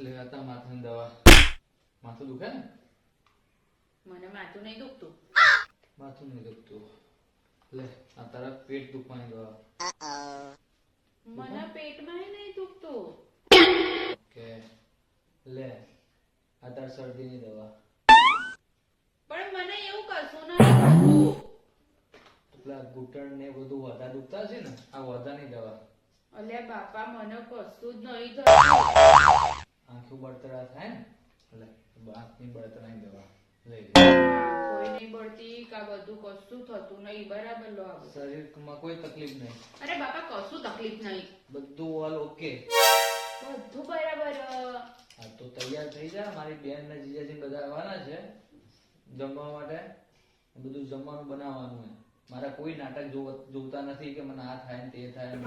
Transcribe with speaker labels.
Speaker 1: લે આતા માથાની દવા. માથું દુખે ને?
Speaker 2: મને માથું નહીં દુખતું.
Speaker 1: માથું નહીં દુખતું. લે આ તારા પેટ દુખવાની દવા.
Speaker 2: મને પેટમાં નહીં દુખતું.
Speaker 1: કે લે આ તાર શરદીની દવા.
Speaker 2: પણ મને એવું કશું નહીં થતું.
Speaker 1: પેલા ઘૂંટણ ને બધું વધા દુખતા છે ને, આ વધાની દવા.
Speaker 2: અલ્યા બાપા મને કશું જ નહીં થતું.
Speaker 1: આંખો બળતરા થાય ને, લે આંખની બળતરાની દવા લઈ લે.
Speaker 2: કોઈ નહીં બળતી કા બધું કશું થતું નહીં. બરાબર લો આવો.
Speaker 1: શરીરમાં કોઈ તકલીફ નહીં.
Speaker 2: અરે બાપા કશું તકલીફ નહીં.
Speaker 1: બધું ઓલ ઓકે.
Speaker 2: બધું બરાબર.
Speaker 1: હા તો તૈયાર થઈ જા. મારી બેન ને જીજાજી બધા આવવાના છે જમવા માટે. બધું જમવાનું બનાવવાનું છે. મારા કોઈ નાટક જોતા નથી કે મને આ થાય ને તે થાય ને